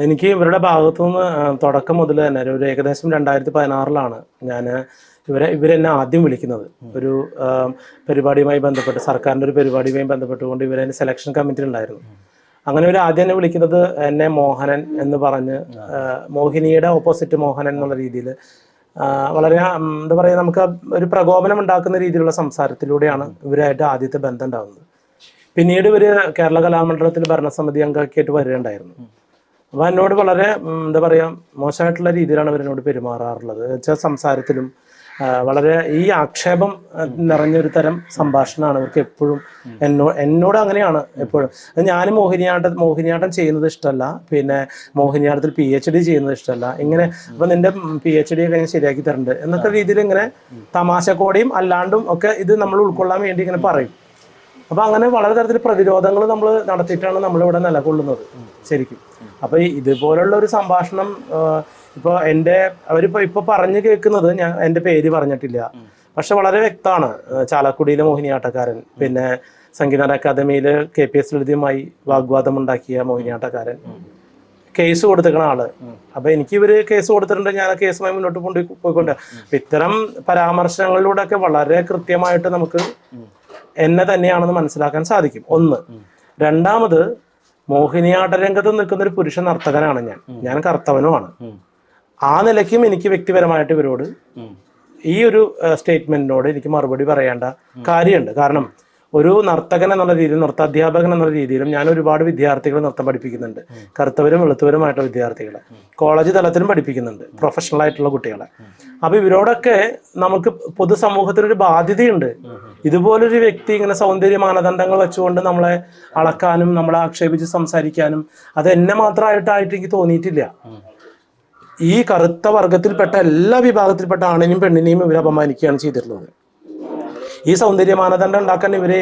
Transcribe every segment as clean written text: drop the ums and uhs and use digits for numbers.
എനിക്ക് ഇവരുടെ ഭാഗത്തുനിന്ന് തുടക്കം മുതൽ തന്നെ ഒരു ഏകദേശം 2016 ഞാൻ ഇവരെന്നെ ആദ്യം വിളിക്കുന്നത് ഒരു പരിപാടിയുമായി ബന്ധപ്പെട്ട്, സർക്കാരിൻ്റെ ഒരു പരിപാടിയുമായി ബന്ധപ്പെട്ടുകൊണ്ട് ഇവരെന്നെ സെലക്ഷൻ കമ്മിറ്റി ഉണ്ടായിരുന്നു. അങ്ങനെ ഒരു ആദ്യം എന്നെ വിളിക്കുന്നത് എന്നെ മോഹനൻ എന്ന് പറഞ്ഞ്, മോഹിനിയുടെ ഓപ്പോസിറ്റ് മോഹനൻ എന്നുള്ള രീതിയിൽ വളരെ എന്താ പറയുക, നമുക്ക് ഒരു പ്രകോപനം ഉണ്ടാക്കുന്ന രീതിയിലുള്ള സംസാരത്തിലൂടെയാണ് ഇവരായിട്ട് ആദ്യത്തെ ബന്ധം ഉണ്ടാകുന്നത്. പിന്നീട് ഇവർ കേരള കലാമണ്ഡലത്തിൽ ഭരണസമിതി അംഗമൊക്കെ ആയിട്ട് വരികയുണ്ടായിരുന്നു. അപ്പോൾ എന്നോട് വളരെ എന്താ പറയുക, മോശമായിട്ടുള്ള രീതിയിലാണ് അവരെന്നോട് പെരുമാറാറുള്ളത്. വെച്ചാൽ സംസാരത്തിലും വളരെ ഈ ആക്ഷേപം നിറഞ്ഞൊരു തരം സംഭാഷണമാണ് അവർക്ക് എപ്പോഴും. എന്നോട് അങ്ങനെയാണ് എപ്പോഴും. ഞാൻ മോഹിനിയാട്ടം ചെയ്യുന്നത് ഇഷ്ടമല്ല, പിന്നെ മോഹിനിയാട്ടത്തിൽ PhD ചെയ്യുന്നത് ഇഷ്ടമല്ല, ഇങ്ങനെ അപ്പം നിന്റെ PhD ഒക്കെ ഞാൻ ശരിയാക്കി തരുന്നുണ്ട് എന്നൊക്കെ രീതിയിൽ ഇങ്ങനെ തമാശക്കോടെയും അല്ലാണ്ടും ഒക്കെ ഇത് നമ്മൾ ഉൾക്കൊള്ളാൻ വേണ്ടി ഇങ്ങനെ പറയും. അപ്പോൾ അങ്ങനെ വളരെ തരത്തിൽ പ്രതിരോധങ്ങൾ നമ്മൾ നടത്തിയിട്ടാണ് നമ്മളിവിടെ നിലകൊള്ളുന്നത് ശരിക്കും. അപ്പോൾ ഇതുപോലുള്ള ഒരു സംഭാഷണം ഇപ്പോൾ അവരിപ്പോൾ പറഞ്ഞു കേൾക്കുന്നത്, ഞാൻ എൻ്റെ പേര് പറഞ്ഞിട്ടില്ല, പക്ഷെ വളരെ വ്യക്തമാണ്. ചാലക്കുടിയിലെ മോഹിനിയാട്ടക്കാരൻ, പിന്നെ സംഗീത അക്കാദമിയിൽ KPS ലളിതയുമായി വാഗ്വാദമുണ്ടാക്കിയ മോഹിനിയാട്ടക്കാരൻ, കേസ് കൊടുത്തിരിക്കുന്ന ആള്. അപ്പൊ എനിക്ക് ഇവര് കേസ് കൊടുത്തിട്ടുണ്ട്, ഞാൻ ആ കേസുമായി മുന്നോട്ട് പോയിക്കൊണ്ട്. ഇത്തരം പരാമർശങ്ങളിലൂടെ ഒക്കെ വളരെ കൃത്യമായിട്ട് നമുക്ക് എന്നെ തന്നെയാണെന്ന് മനസ്സിലാക്കാൻ സാധിക്കും. ഒന്ന്. രണ്ടാമത്, മോഹിനിയാട്ട രംഗത്ത് നിൽക്കുന്ന ഒരു പുരുഷ നർത്തകനാണ് ഞാൻ കർത്തവനുമാണ്. ആ നിലയ്ക്കും എനിക്ക് വ്യക്തിപരമായിട്ട് ഇവരോട് ഈ ഒരു സ്റ്റേറ്റ്മെന്റിനോട് എനിക്ക് മറുപടി പറയേണ്ട കാര്യമുണ്ട്. കാരണം ഒരു നർത്തകൻ എന്നുള്ള രീതിയിലും നൃത്താധ്യാപകൻ എന്നുള്ള രീതിയിലും ഞാൻ ഒരുപാട് വിദ്യാർത്ഥികളെ നൃത്തം പഠിപ്പിക്കുന്നുണ്ട്. കറുത്തവരും വെളുത്തവരുമായിട്ടുള്ള വിദ്യാർത്ഥികളെ കോളേജ് തലത്തിലും പഠിപ്പിക്കുന്നുണ്ട്, പ്രൊഫഷണൽ ആയിട്ടുള്ള കുട്ടികളെ. അപ്പൊ ഇവരോടൊക്കെ നമുക്ക് പൊതുസമൂഹത്തിനൊരു ബാധ്യതയുണ്ട്. ഇതുപോലൊരു വ്യക്തി ഇങ്ങനെ സൗന്ദര്യ മാനദണ്ഡങ്ങൾ വെച്ചുകൊണ്ട് നമ്മളെ അളക്കാനും നമ്മളെ ആക്ഷേപിച്ച് സംസാരിക്കാനും അത് എന്നെ മാത്രമായിട്ടായിട്ട് എനിക്ക് തോന്നിയിട്ടില്ല. ഈ കറുത്ത വർഗത്തിൽപ്പെട്ട എല്ലാ വിഭാഗത്തിൽപ്പെട്ട ആണിനെയും പെണ്ണിനെയും ഇവർ അപമാനിക്കുകയാണ് ചെയ്തിട്ടുള്ളത്. ഈ സൗന്ദര്യ മാനദണ്ഡം ഉണ്ടാക്കാൻ ഇവര്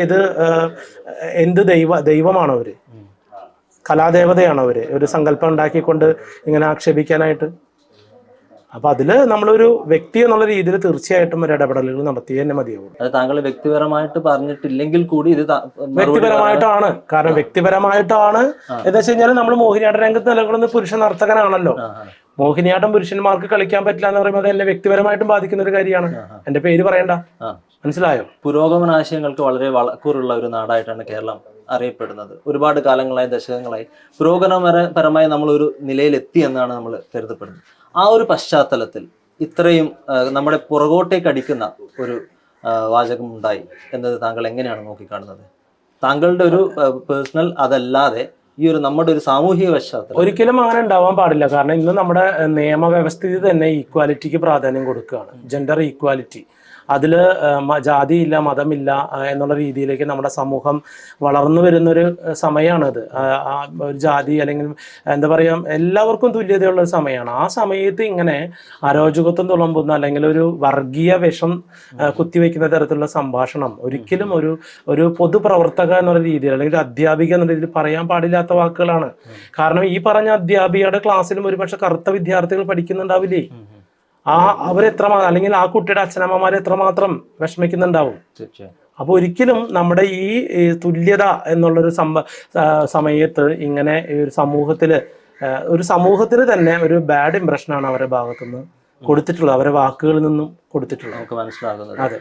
എന്ത് ദൈവമാണോ അവര്? കലാദേവതയാണോ അവര്? ഒരു സങ്കല്പം ഉണ്ടാക്കിക്കൊണ്ട് ഇങ്ങനെ ആക്ഷേപിക്കാനായിട്ട്? അപ്പൊ അതില് നമ്മളൊരു വ്യക്തി എന്നുള്ള രീതിയിൽ തീർച്ചയായിട്ടും ഒരു ഇടപെടലുകൾ നടത്തിയേ തന്നെ മതിയാവും. താങ്കൾ വ്യക്തിപരമായിട്ട് പറഞ്ഞിട്ടില്ലെങ്കിൽ കൂടി ഇത് വ്യക്തിപരമായിട്ടാണ്. കാരണം വ്യക്തിപരമായിട്ടാണ് എന്ന് വെച്ച് കഴിഞ്ഞാൽ നമ്മൾ മോഹിനിയാട്ട രംഗത്ത് നിലകൊള്ളുന്ന പുരുഷ നർത്തകനാണല്ലോ. മോഹിനിയാട്ടം പുരുഷന്മാർക്ക് കളിക്കാൻ പറ്റില്ല എന്ന് പറയുമ്പോൾ അത് എന്നെ വ്യക്തിപരമായിട്ടും ബാധിക്കുന്ന ഒരു കാര്യമാണ്. എന്റെ പേര് പറയണ്ട. മനസ്സിലായോ? പുരോഗമനാശയങ്ങൾക്ക് വളരെ വളക്കൂറുള്ള ഒരു നാടായിട്ടാണ് കേരളം അറിയപ്പെടുന്നത്. ഒരുപാട് കാലങ്ങളായി, ദശകങ്ങളായി പുരോഗമനപരമായി നമ്മളൊരു നിലയിലെത്തി എന്നാണ് നമ്മൾ കരുതപ്പെടുന്നത്. ആ ഒരു പശ്ചാത്തലത്തിൽ ഇത്രയും നമ്മുടെ പുറകോട്ടേക്ക് അടിക്കുന്ന ഒരു വാചകം ഉണ്ടായി എന്നത് താങ്കൾ എങ്ങനെയാണ് നോക്കിക്കാണുന്നത്? താങ്കളുടെ ഒരു പേഴ്സണൽ അതല്ലാതെ ഈ ഒരു നമ്മുടെ ഒരു സാമൂഹിക പശ്ചാത്തലം ഒരിക്കലും അങ്ങനെ ഉണ്ടാവാൻ പാടില്ല. കാരണം ഇന്ന് നമ്മുടെ നിയമവ്യവസ്ഥിതി തന്നെ ഈക്വാലിറ്റിക്ക് പ്രാധാന്യം കൊടുക്കുകയാണ്. Gender equality. അതിൽ ജാതിയില്ല, മതമില്ല എന്നുള്ള രീതിയിലേക്ക് നമ്മുടെ സമൂഹം വളർന്നു വരുന്നൊരു സമയമാണത്. ഒരു ജാതി അല്ലെങ്കിൽ എന്താ പറയുക, എല്ലാവർക്കും തുല്യതയുള്ള ഒരു സമയമാണ്. ആ സമയത്ത് ഇങ്ങനെ അരോചകത്വം തുളമ്പുന്ന അല്ലെങ്കിൽ ഒരു വർഗീയ വിഷം കുത്തിവെക്കുന്ന തരത്തിലുള്ള സംഭാഷണം ഒരിക്കലും ഒരു പൊതുപ്രവർത്തക എന്നുള്ള രീതിയിൽ അല്ലെങ്കിൽ ഒരു അധ്യാപിക എന്നുള്ള രീതിയിൽ പറയാൻ പാടില്ലാത്ത വാക്കുകളാണ്. കാരണം ഈ പറഞ്ഞ അധ്യാപികയുടെ ക്ലാസ്സിലും ഒരുപക്ഷെ കറുത്ത വിദ്യാർത്ഥികൾ പഠിക്കുന്നുണ്ടാവില്ലേ? അവരെത്രമാത്രം, അല്ലെങ്കിൽ ആ കുട്ടിയുടെ അച്ഛനമ്മമാർ എത്രമാത്രം വിഷമിക്കുന്നുണ്ടാവും. അപ്പൊ ഒരിക്കലും നമ്മുടെ ഈ തുല്യത എന്നുള്ളൊരു സമയത്ത് ഇങ്ങനെ ഒരു സമൂഹത്തിന് തന്നെ ഒരു ബാഡ് ഇംപ്രഷനാണ് അവരുടെ ഭാഗത്തുനിന്ന് കൊടുത്തിട്ടുള്ളത്, അവരുടെ വാക്കുകളിൽ നിന്നും കൊടുത്തിട്ടുള്ളത്. നമുക്ക് മനസ്സിലാകുന്നത്. അതെ.